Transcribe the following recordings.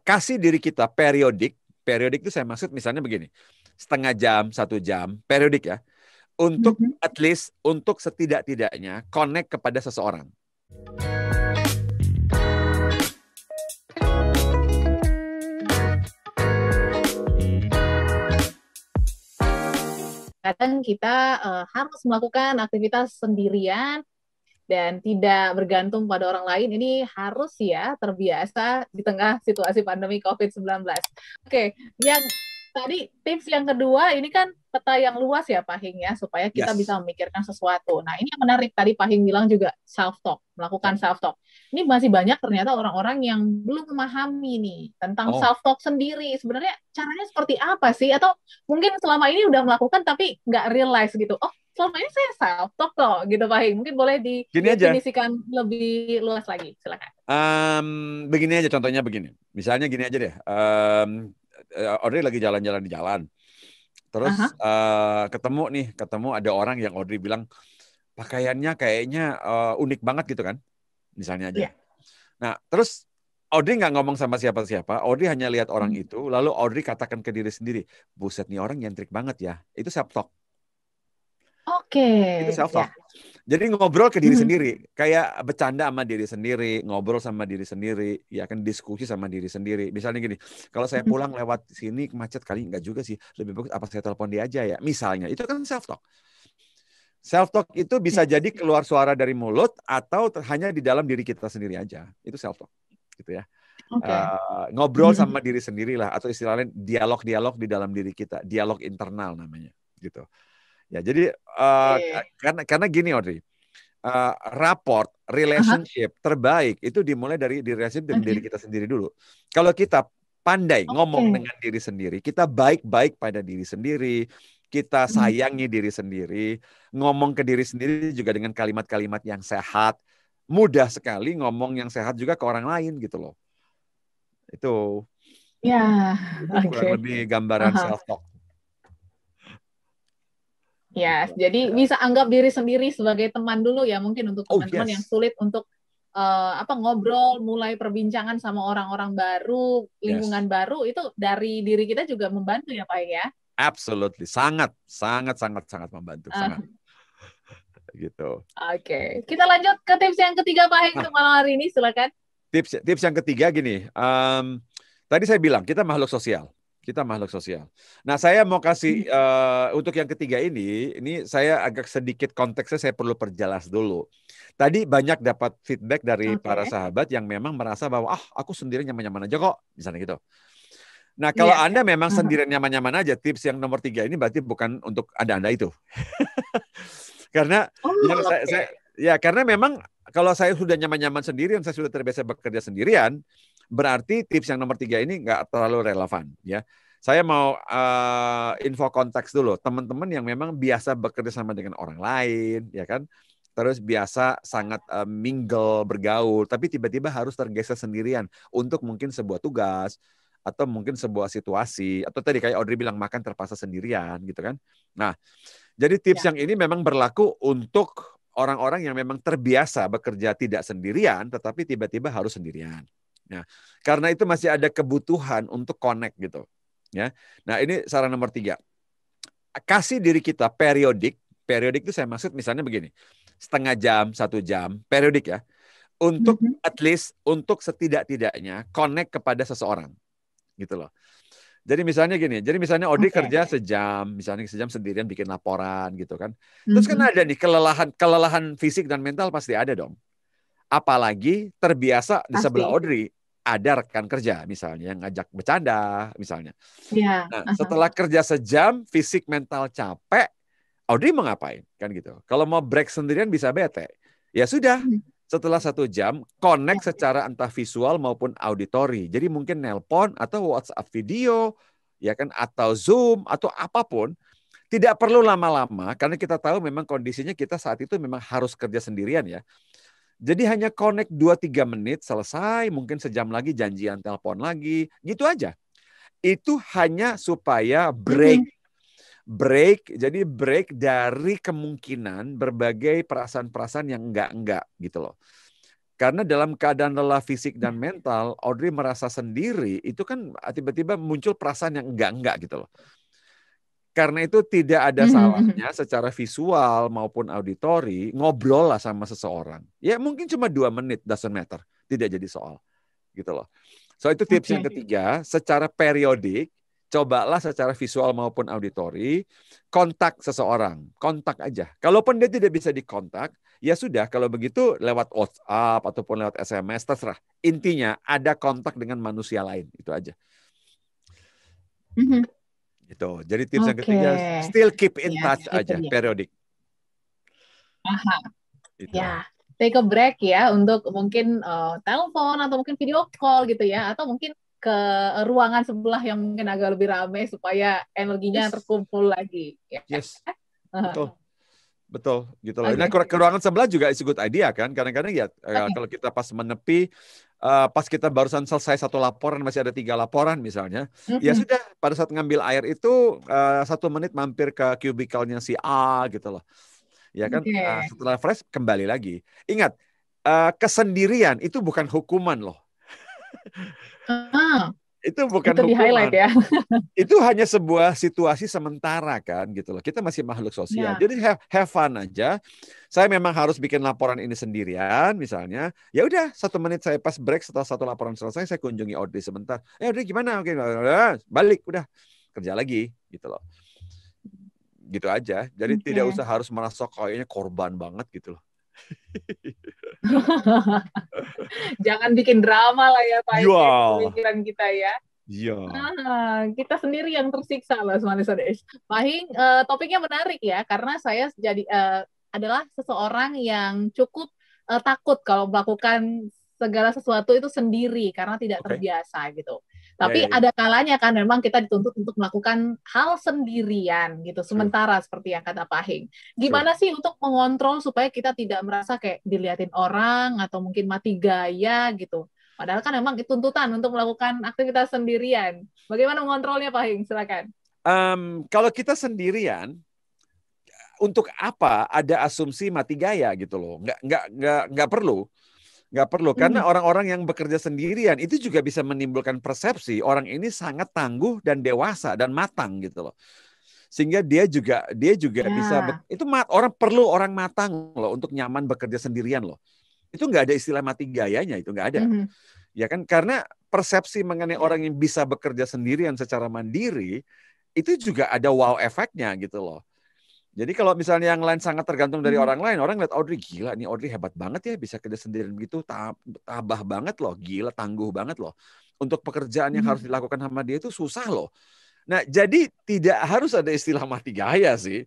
kasih diri kita periodik itu saya maksud misalnya begini, setengah jam, 1 jam, periodik ya, untuk at least, untuk setidak-tidaknya connect kepada seseorang. Kadang kita harus melakukan aktivitas sendirian dan tidak bergantung pada orang lain. Ini harus ya terbiasa di tengah situasi pandemi COVID-19. Oke, yang tadi tips yang kedua ini kan peta yang luas ya Pak Hing ya, supaya kita bisa memikirkan sesuatu. Nah ini yang menarik, tadi Pak Hing bilang juga self-talk, melakukan self-talk. Ini masih banyak ternyata orang-orang yang belum memahami nih tentang self-talk sendiri. Sebenarnya caranya seperti apa sih? Atau mungkin selama ini udah melakukan tapi nggak realize gitu. Oh, selama ini saya self-talk kok gitu Pak Hing. Mungkin boleh didefinisikan lebih luas lagi. Silakan. Begini aja contohnya begini. Misalnya gini aja deh. Audrey lagi jalan-jalan di jalan. Terus ketemu ada orang yang Audrey bilang pakaiannya kayaknya unik banget gitu kan. Misalnya aja. Nah, terus Audrey nggak ngomong sama siapa-siapa. Audrey hanya lihat orang itu. Lalu Audrey katakan ke diri sendiri, buset nih orang nyentrik banget ya. Itu self-talk. Itu self-talk. Jadi ngobrol ke diri sendiri, kayak bercanda sama diri sendiri, ngobrol sama diri sendiri, ya kan diskusi sama diri sendiri. Misalnya gini, kalau saya pulang lewat sini macet kali enggak juga sih, lebih bagus apa saya telepon dia aja ya. Misalnya, itu kan self-talk. Self-talk itu bisa jadi keluar suara dari mulut atau hanya di dalam diri kita sendiri aja. Itu self-talk, gitu ya. Ngobrol sama diri sendiri lah, atau istilahnya dialog-dialog di dalam diri kita, dialog internal namanya, gitu. Ya, jadi karena gini Audrey, rapport, relationship terbaik itu dimulai dari relationship dengan diri kita sendiri dulu. Kalau kita pandai ngomong dengan diri sendiri, kita baik-baik pada diri sendiri, kita sayangi diri sendiri, ngomong ke diri sendiri juga dengan kalimat-kalimat yang sehat, mudah sekali ngomong yang sehat juga ke orang lain gitu loh. Itu kurang lebih gambaran self-talk. Ya, jadi bisa anggap diri sendiri sebagai teman dulu ya, mungkin untuk teman-teman yang sulit untuk ngobrol, mulai perbincangan sama orang-orang baru, lingkungan baru, itu dari diri kita juga membantu ya Pak ya? Absolutely, sangat membantu, sangat. Gitu. Oke, kita lanjut ke tips yang ketiga Pak Heng untuk malam hari ini, silakan. Tips yang ketiga gini, tadi saya bilang kita makhluk sosial. Kita makhluk sosial. Nah, saya mau kasih untuk yang ketiga ini saya agak sedikit konteksnya saya perlu perjelas dulu. Tadi banyak dapat feedback dari para sahabat yang memang merasa bahwa aku sendiri nyaman-nyaman aja kok, misalnya gitu. Nah, kalau Anda memang sendirian nyaman-nyaman aja, tips yang nomor 3 ini berarti bukan untuk Anda itu. Karena karena memang kalau saya sudah nyaman-nyaman sendirian, saya sudah terbiasa bekerja sendirian, berarti tips yang nomor 3 ini nggak terlalu relevan ya. Saya mau info konteks dulu. Teman-teman yang memang biasa bekerja sama dengan orang lain, ya kan? Terus biasa sangat mingle, bergaul, tapi tiba-tiba harus tergeser sendirian untuk mungkin sebuah tugas atau mungkin sebuah situasi, atau tadi kayak Audrey bilang makan terpaksa sendirian gitu kan. Nah, jadi tips yang ini memang berlaku untuk orang-orang yang memang terbiasa bekerja tidak sendirian, tetapi tiba-tiba harus sendirian. Nah, karena itu masih ada kebutuhan untuk connect gitu. Ya. Nah, ini saran nomor 3. Kasih diri kita periodik itu saya maksud misalnya begini, setengah jam, 1 jam, periodik ya, untuk at least, untuk setidak-tidaknya connect kepada seseorang. Gitu loh. Jadi misalnya gini, Audrey kerja sejam, misalnya sejam sendirian bikin laporan gitu kan. Terus kan ada nih kelelahan fisik dan mental pasti ada dong. Apalagi terbiasa di sebelah Audrey ada rekan kerja misalnya yang ngajak bercanda misalnya. Nah, setelah kerja sejam, fisik mental capek, Audrey mau ngapain kan gitu. Kalau mau break sendirian bisa bete. Ya sudah. Setelah 1 jam, connect secara entah visual maupun auditori. Jadi mungkin nelpon atau WhatsApp video, ya kan, atau Zoom atau apapun. Tidak perlu lama-lama karena kita tahu memang kondisinya kita saat itu memang harus kerja sendirian ya. Jadi hanya connect 2-3 menit selesai, mungkin sejam lagi janjian telepon lagi, gitu aja. Itu hanya supaya break, jadi break dari kemungkinan berbagai perasaan-perasaan yang enggak gitu loh. Karena dalam keadaan lelah fisik dan mental, Audrey merasa sendiri, itu kan tiba-tiba muncul perasaan yang enggak gitu loh. Karena itu tidak ada salahnya secara visual maupun auditori ngobrol lah sama seseorang. Ya mungkin cuma 2 menit, doesn't matter. Tidak jadi soal. Gitu loh. So itu tips yang ketiga, secara periodik, cobalah secara visual maupun auditori, kontak seseorang. Kontak aja. Kalaupun dia tidak bisa dikontak, ya sudah, kalau begitu lewat WhatsApp ataupun lewat SMS, terserah. Intinya ada kontak dengan manusia lain. Itu aja. Gitu. Jadi tips yang ketiga, still keep in touch aja, periodik. Itu. Ya, take a break ya untuk mungkin telepon atau mungkin video call gitu ya, atau mungkin ke ruangan sebelah yang mungkin agak lebih ramai supaya energinya terkumpul lagi. Ya. Yes, betul, gitu loh. Nah, ke ruangan sebelah juga is a good idea kan. Kadang-kadang ya kalau kita pas menepi, pas kita barusan selesai 1 laporan, masih ada 3 laporan misalnya, ya sudah pada saat ngambil air itu 1 menit mampir ke cubicle-nya si A gitu loh. Ya kan, setelah fresh kembali lagi. Ingat, kesendirian itu bukan hukuman loh. Itu bukan itu hukuman. Ya. Itu hanya sebuah situasi sementara kan gitu loh. Kita masih makhluk sosial. Jadi have fun aja. Saya memang harus bikin laporan ini sendirian misalnya. Ya udah 1 menit saya pas break setelah 1 laporan selesai, saya kunjungi Audrey sebentar. Audrey gimana? Oke, balik udah kerja lagi gitu loh. Gitu aja. Jadi tidak usah harus merasa kayaknya korban banget gitu loh. Jangan bikin drama lah ya Pak, pemikiran kita ya. Iya. Kita sendiri yang tersiksa lah Smanisaders. Pak Hing, topiknya menarik ya, karena saya adalah seseorang yang cukup takut kalau melakukan segala sesuatu itu sendiri karena tidak terbiasa gitu. Tapi ada kalanya kan memang kita dituntut untuk melakukan hal sendirian gitu, sementara seperti yang kata Pak Hing. Gimana sih untuk mengontrol supaya kita tidak merasa kayak dilihatin orang atau mungkin mati gaya gitu? Padahal kan memang tuntutan untuk melakukan aktivitas sendirian. Bagaimana mengontrolnya Pak Hing? Silakan. Kalau kita sendirian, untuk apa ada asumsi mati gaya gitu loh? Nggak perlu. Nggak perlu, karena orang-orang yang bekerja sendirian itu juga bisa menimbulkan persepsi orang ini sangat tangguh dan dewasa dan matang gitu loh. Sehingga dia juga bisa, itu orang matang loh untuk nyaman bekerja sendirian loh. Itu nggak ada istilah mati gayanya, itu nggak ada. Ya kan, karena persepsi mengenai orang yang bisa bekerja sendirian secara mandiri itu juga ada wow efeknya gitu loh. Jadi kalau misalnya yang lain sangat tergantung dari orang lain, orang lihat Audrey, gila nih Audrey hebat banget ya, bisa kerja sendirian gitu, tabah banget loh, gila tangguh banget loh. Untuk pekerjaan yang harus dilakukan sama dia itu susah loh. Nah, jadi tidak harus ada istilah mati gaya sih.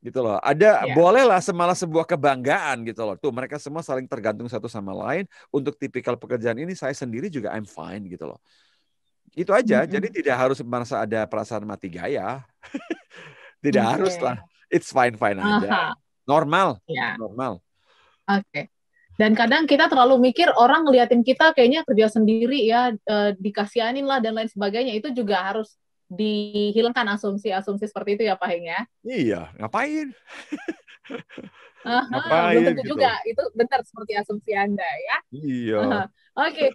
Gitu loh. Bolehlah semalah sebuah kebanggaan gitu loh. Tuh mereka semua saling tergantung satu sama lain. Untuk tipikal pekerjaan ini saya sendiri juga I'm fine gitu loh. Itu aja. Jadi tidak harus merasa ada perasaan mati gaya. Tidak harus lah. It's fine aja. Normal. Normal. Oke. Dan kadang kita terlalu mikir orang ngeliatin kita kayaknya kerja sendiri ya, dikasihanin lah dan lain sebagainya. Itu juga harus dihilangkan asumsi-asumsi seperti itu ya Pak Heng ya. Iya, ngapain? Belum tentu gitu juga. Itu benar seperti asumsi Anda ya. Iya. Oke.